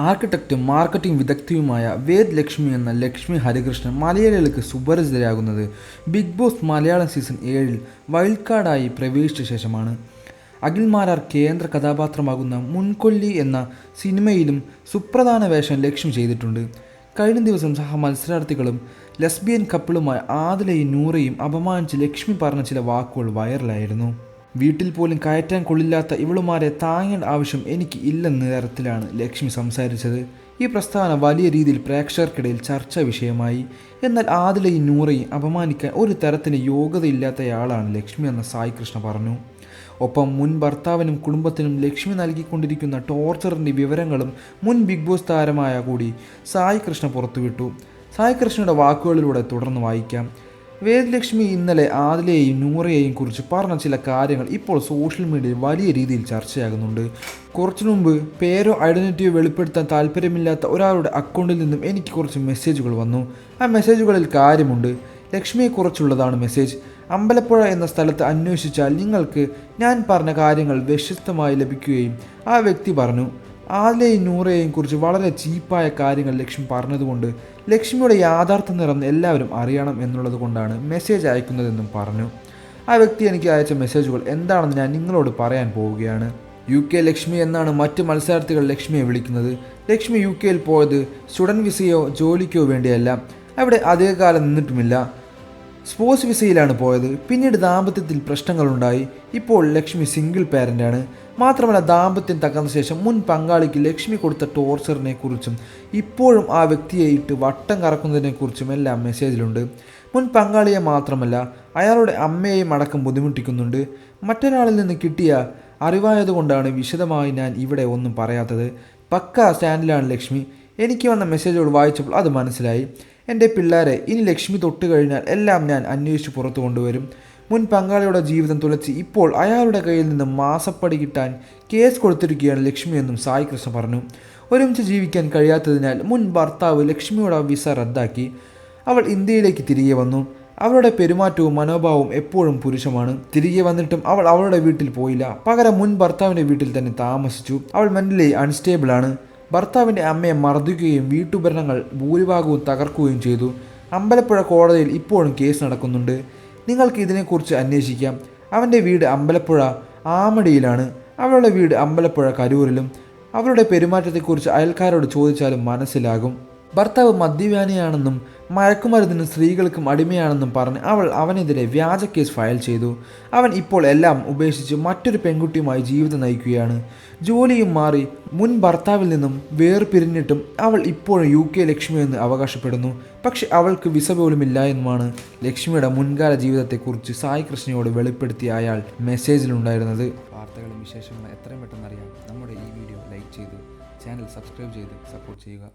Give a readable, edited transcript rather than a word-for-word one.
ആർക്കിടെക്റ്റും marketing വിദഗ്ധയുമായ വേദ് ലക്ഷ്മി എന്ന ലക്ഷ്മി ഹരികൃഷ്ണൻ മലയാളികൾക്ക് സുപരിചിതരാകുന്നത് Bigg Boss Malayalam season 7 wild കാർഡായി പ്രവേശിച്ച ശേഷമാണ്. അഖിൽ മാരാർ കേന്ദ്ര കഥാപാത്രമാകുന്ന മുൻകൊല്ലി എന്ന സിനിമയിലും സുപ്രധാന വേഷം ലക്ഷ്മി ചെയ്തിട്ടുണ്ട്. കഴിഞ്ഞ ദിവസം സഹ മത്സരാർത്ഥികളും ലെസ്ബിയൻ കപ്പിളുമായ ആദിലയും നൂറയും അപമാനിച്ച് ലക്ഷ്മി പറഞ്ഞ ചില വാക്കുകൾ വൈറലായിരുന്നു. വീട്ടിൽ പോലും കയറ്റാൻ കൊള്ളില്ലാത്ത ഇവളുമാരെ താങ്ങേണ്ട ആവശ്യം എനിക്ക് ഇല്ലെന്ന തരത്തിലാണ് ലക്ഷ്മി സംസാരിച്ചത്. ഈ പ്രസ്താവന വലിയ രീതിയിൽ പ്രേക്ഷകർക്കിടയിൽ ചർച്ചാ വിഷയമായി. എന്നാൽ ആദിലയും നൂറയും അപമാനിക്കാൻ ഒരു തരത്തിന് യോഗ്യതയില്ലാത്തയാളാണ് ലക്ഷ്മി എന്ന് സായി കൃഷ്ണ പറഞ്ഞു. ഒപ്പം മുൻ ഭർത്താവിനും കുടുംബത്തിനും ലക്ഷ്മി നൽകിക്കൊണ്ടിരിക്കുന്ന ടോർച്ചറിൻ്റെ വിവരങ്ങളും മുൻ ബിഗ് ബോസ് താരമായ കൂടി സായി കൃഷ്ണ പുറത്തുവിട്ടു. സായി കൃഷ്ണയുടെ വാക്കുകളിലൂടെ തുടർന്ന് വായിക്കാം. വേദ് ലക്ഷ്മി ഇന്നലെ ആദിലയെയും നൂറയെയും കുറിച്ച് പറഞ്ഞ ചില കാര്യങ്ങൾ ഇപ്പോൾ സോഷ്യൽ മീഡിയയിൽ വലിയ രീതിയിൽ ചർച്ചയാകുന്നുണ്ട്. കുറച്ചു മുമ്പ് പേരോ ഐഡൻറ്റിറ്റിയോ വെളിപ്പെടുത്താൻ താല്പര്യമില്ലാത്ത ഒരാളുടെ അക്കൗണ്ടിൽ നിന്നും എനിക്ക് കുറച്ച് മെസ്സേജുകൾ വന്നു. ആ മെസ്സേജുകളിൽ കാര്യമുണ്ട്. ലക്ഷ്മിയെക്കുറിച്ചുള്ളതാണ് മെസ്സേജ്. അമ്പലപ്പുഴ എന്ന സ്ഥലത്ത് അന്വേഷിച്ചാൽ നിങ്ങൾക്ക് ഞാൻ പറഞ്ഞ കാര്യങ്ങൾ വ്യത്യസ്തമായി ലഭിക്കുകയും ആ വ്യക്തി പറഞ്ഞു. ആദിലയെയും നൂറയെയും കുറിച്ച് വളരെ ചീപ്പായ കാര്യങ്ങൾ ലക്ഷ്മി പറഞ്ഞതുകൊണ്ട് ലക്ഷ്മിയുടെ യാഥാർത്ഥ്യ നിറം എല്ലാവരും അറിയണം എന്നുള്ളത് കൊണ്ടാണ് മെസ്സേജ് അയക്കുന്നതെന്നും പറഞ്ഞു. ആ വ്യക്തി എനിക്ക് അയച്ച മെസ്സേജുകൾ എന്താണെന്ന് ഞാൻ നിങ്ങളോട് പറയാൻ പോവുകയാണ്. UK ലക്ഷ്മി എന്നാണ് മറ്റ് മത്സരാർത്ഥികൾ ലക്ഷ്മിയെ വിളിക്കുന്നത്. ലക്ഷ്മി UK പോയത് സ്റ്റുഡൻറ്റ് വിസയോ ജോലിക്കോ വേണ്ടിയല്ല. അവിടെ അധികകാലം നിന്നിട്ടുമില്ല. സ്പോർട്സ് വിസയിലാണ് പോയത്. പിന്നീട് ദാമ്പത്യത്തിൽ പ്രശ്നങ്ങളുണ്ടായി. ഇപ്പോൾ ലക്ഷ്മി സിംഗിൾ പാരൻ്റാണ്. മാത്രമല്ല, ദാമ്പത്യം തകർന്ന ശേഷം മുൻ പങ്കാളിക്ക് ലക്ഷ്മി കൊടുത്ത ടോർച്ചറിനെ കുറിച്ചും ഇപ്പോഴും ആ വ്യക്തിയെ ഇട്ട് വട്ടം കറക്കുന്നതിനെക്കുറിച്ചും എല്ലാം മെസ്സേജിലുണ്ട്. മുൻ പങ്കാളിയെ മാത്രമല്ല, അയാളുടെ അമ്മയെയും അടക്കം ബുദ്ധിമുട്ടിക്കുന്നുണ്ട്. മറ്റൊരാളിൽ നിന്ന് കിട്ടിയ അറിവായതുകൊണ്ടാണ് വിശദമായി ഞാൻ ഇവിടെ ഒന്നും പറയാത്തത്. പക്കാ സ്റ്റാൻഡിലാണ് ലക്ഷ്മി. എനിക്ക് വന്ന മെസ്സേജുകൾ വായിച്ചപ്പോൾ അത് മനസ്സിലായി. എൻ്റെ പിള്ളേരെ ഇനി ലക്ഷ്മി തൊട്ട് കഴിഞ്ഞാൽ എല്ലാം ഞാൻ അന്വേഷിച്ച് പുറത്തു കൊണ്ടുവരും. മുൻ പങ്കാളിയുടെ ജീവിതം തുലച്ച് ഇപ്പോൾ അയാളുടെ കയ്യിൽ നിന്ന് മാസപ്പടി കിട്ടാൻ കേസ് കൊടുത്തിരിക്കുകയാണ് ലക്ഷ്മി എന്നും സായി കൃഷ്ണ പറഞ്ഞു. ഒരുമിച്ച് ജീവിക്കാൻ കഴിയാത്തതിനാൽ മുൻ ഭർത്താവ് ലക്ഷ്മിയുടെ വിസ റദ്ദാക്കി. അവൾ ഇന്ത്യയിലേക്ക് തിരികെ വന്നു. അവളുടെ പെരുമാറ്റവും മനോഭാവവും എപ്പോഴും പുരുഷമാണ്. തിരികെ വന്നിട്ടും അവൾ അവളുടെ വീട്ടിൽ പോയില്ല. പകരം മുൻ ഭർത്താവിൻ്റെ വീട്ടിൽ തന്നെ താമസിച്ചു. അവൾ മെൻ്റലി അൺസ്റ്റേബിളാണ്. ഭർത്താവിൻ്റെ അമ്മയെ മർദ്ദിക്കുകയും വീട്ടുപകരണങ്ങൾ ഭൂരിഭാഗവും തകർക്കുകയും ചെയ്തു. അമ്പലപ്പുഴ കോടതിയിൽ ഇപ്പോഴും കേസ് നടക്കുന്നുണ്ട്. നിങ്ങൾക്ക് ഇതിനെക്കുറിച്ച് അന്വേഷിക്കാം. അവൻ്റെ വീട് അമ്പലപ്പുഴ ആമടിയിലാണ്. അവളുടെ വീട് അമ്പലപ്പുഴ കരൂരിലും. അവളുടെ പെരുമാറ്റത്തെക്കുറിച്ച് അയൽക്കാരോട് ചോദിച്ചാലും മനസ്സിലാകും. ഭർത്താവ് മദ്യപാനിയാണെന്നും മയക്കുമരുന്നിനും സ്ത്രീകൾക്കും അടിമയാണെന്നും പറഞ്ഞ് അവൾ അവനെതിരെ വ്യാജ കേസ് ഫയൽ ചെയ്തു. അവൻ ഇപ്പോൾ എല്ലാം ഉപേക്ഷിച്ച് മറ്റൊരു പെൺകുട്ടിയുമായി ജീവിതം നയിക്കുകയാണ്. ജോലിയും മാറി മുൻ ഭർത്താവിൽ നിന്നും വേർപിരിഞ്ഞിട്ടും അവൾ ഇപ്പോഴും UK ലക്ഷ്മി എന്ന് അവകാശപ്പെടുന്നു. പക്ഷെ അവൾക്ക് വിസ പോലുമില്ല എന്നുമാണ് ലക്ഷ്മിയുടെ മുൻകാല ജീവിതത്തെക്കുറിച്ച് സായി കൃഷ്ണയോട് വെളിപ്പെടുത്തിയ അയാൾ മെസ്സേജിലുണ്ടായിരുന്നത്. വാർത്തകളും വിശേഷങ്ങളും എത്രയും പെട്ടെന്ന് അറിയാൻ നമ്മുടെ ഈ വീഡിയോ ലൈക്ക് ചെയ്ത് ചാനൽ സബ്സ്ക്രൈബ് ചെയ്ത് സപ്പോർട്ട് ചെയ്യുക.